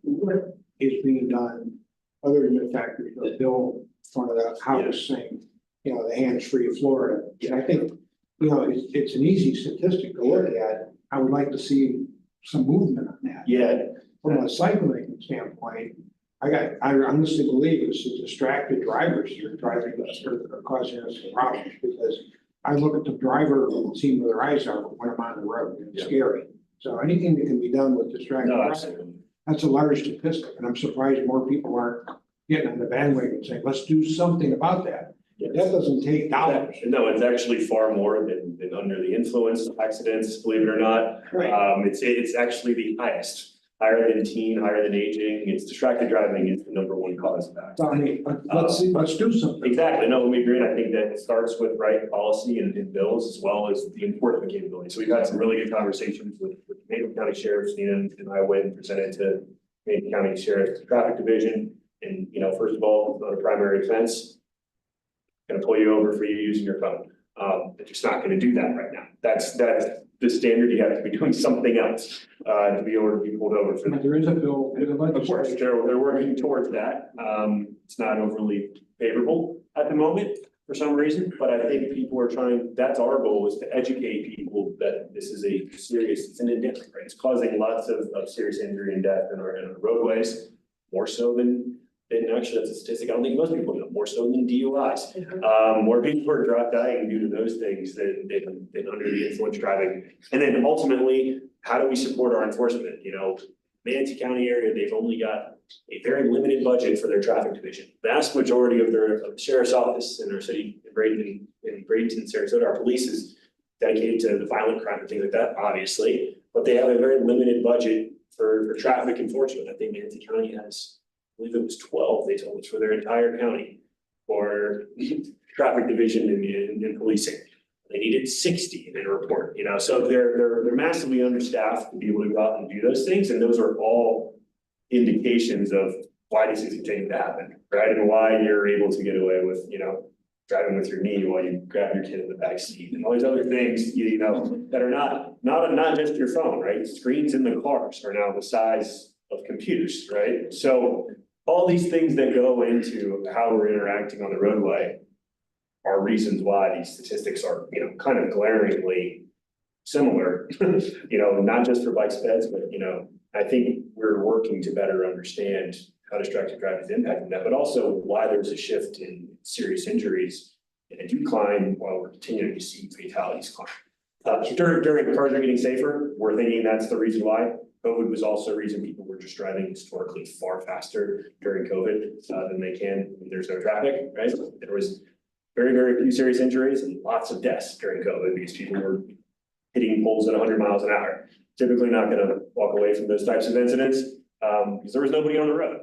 what is being done other than the fact that the bill in front of the house saying, the hands-free Florida. And I think, it's an easy statistic to look at. I would like to see some movement on that. Yeah. From a cycling standpoint, I honestly believe it's the distracted drivers who are driving us or causing us problems, because I look at the driver and see where their eyes are when I'm on the road, and it's scary. So anything that can be done with distracted driving, that's a large statistic, and I'm surprised more people aren't getting on the bandwagon and saying, let's do something about that. Yes. That doesn't take dollars. No, it's actually far more than under the influence accidents, believe it or not. Right. It's actually the highest. higher than teen, higher than aging. It's distracted driving is the number one cause of that. I mean, let's do something. Exactly, no, we agree, and I think that it starts with right policy and bills as well as the enforcement capability. So we've had some really good conversations with Mason County Sheriff's, Nina and I went and presented to Mason County Sheriff's Traffic Division. And, you know, first of all, on a primary offense, gonna pull you over for you using your phone. They're just not gonna do that right now. That's the standard. You have to be doing something else, to be able to be pulled over for But that. there is a bill, there's a Of course, legislation. they're working towards that. It's not overly favorable at the moment for some reason, but I think people are trying, that's our goal, is to educate people that this is a serious, it's an endemic, right? It's causing lots of serious injury and death in our roadways, more so than actually, that's a statistic I don't think most people know, more so than DUIs. More people are dying due to those things than under the influence driving. And then ultimately, how do we support our enforcement? You know, Manatee County area, they've only got a very limited budget for their traffic division. Vast majority of their sheriff's office in our city, in Bradenton, Sarasota, our police is dedicated to the violent crime and things like that, obviously. But they have a very limited budget for traffic enforcement. I think Manatee County has, I believe it was 12, they told us, for their entire county for traffic division in policing. They needed 60 in a report, you know, so they're massively understaffed to be able to go out and do those things. And those are all indications of why these things continue to happen, right? And why you're able to get away with, you know, driving with your knee while you grab your kid in the back seat and all these other things, you know, that are not just your phone, right? Screens in the cars are now the size of computers, right? So all these things that go into how we're interacting on the roadway are reasons why these statistics are, you know, kind of glaringly similar, you know, not just for bikes, peds, but, you know, I think we're working to better understand how distracted driving is impacting that, but also why there's a shift in serious injuries and a decline while we're continuing to see fatalities climb. During cars are getting safer, we're thinking that's the reason why. COVID was also a reason people were just driving historically far faster during COVID than they can when there's no traffic, right? There was very, very few serious injuries and lots of deaths during COVID because people were hitting poles at 100 miles an hour. Typically not gonna walk away from those types of incidents because there was nobody on the road.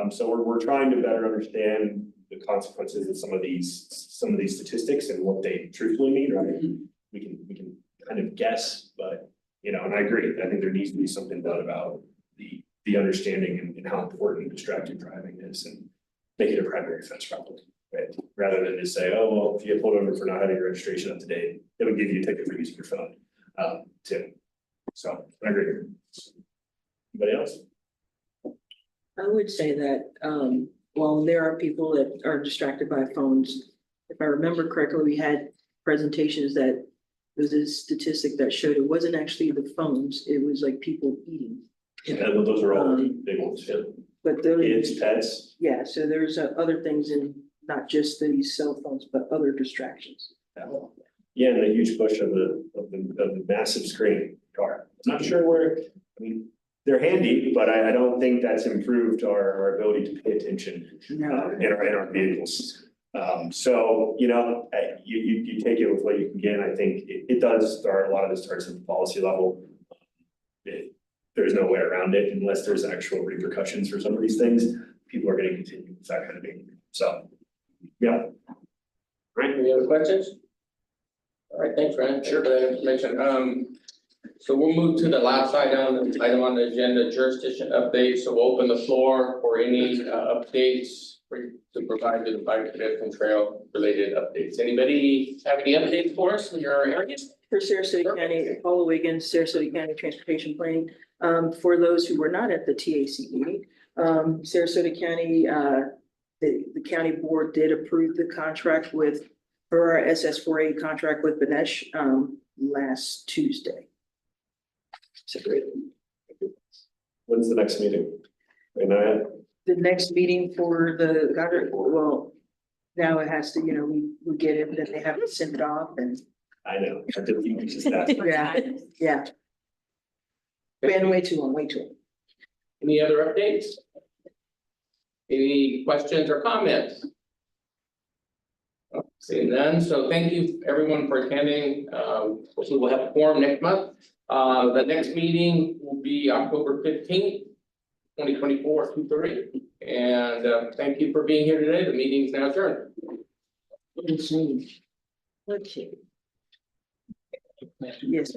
So we're trying to better understand the consequences of some of these statistics and what they truthfully mean, right? We can kind of guess, but you know, and I agree, I think there needs to be something done about the understanding and how important distracted driving is and make it a primary offense problem, right? Rather than just say, oh, well, if you get pulled over for not having your registration up to date, it would give you a ticket for using your phone, too. So I agree. Anybody else? I would say that, while there are people that are distracted by phones, if I remember correctly, we had presentations that there was a statistic that showed it wasn't actually the phones, it was like people eating. Yeah, well, those are all big ones, yeah. But those, Kids, pets. yeah, so there's other things in, not just these cell phones, but other distractions. Yeah, and the huge push of the massive screen car. I'm not sure where, I mean, they're handy, but I don't think that's improved our ability to pay attention in our vehicles. So, you know, you take it with what you can get. I think it does start, a lot of this starts at the policy level. There's no way around it unless there's actual repercussions for some of these things. People are going to continue with that kind of behavior. So, yeah. Right, any other questions? All right, thanks, Ryan. Sure. For that information. So we'll move to the last item on the agenda, jurisdiction update. So we'll open the floor for any updates to provide to the bike pedestrian trail related updates. Anybody have any updates for us in your areas? For Sarasota County, Paula Wiggins, Sarasota County Transportation Planning. For those who were not at the TAC meeting, Sarasota County, the county board did approve the contract for our SS4A contract with Benesh last Tuesday. So great. When's the next meeting? And The next meeting for the contract, well, now it has to, you know, we get it, then they have to send it off and. I know, I did think just that. Yeah. Been way too long. Any other updates? Any questions or comments? Seeing none, so thank you everyone for attending. Hopefully we'll have a quorum next month. The next meeting will be October 15th, 2024, 2:30. And thank you for being here today. The meeting is now adjourned. Insane. Okay. Yes.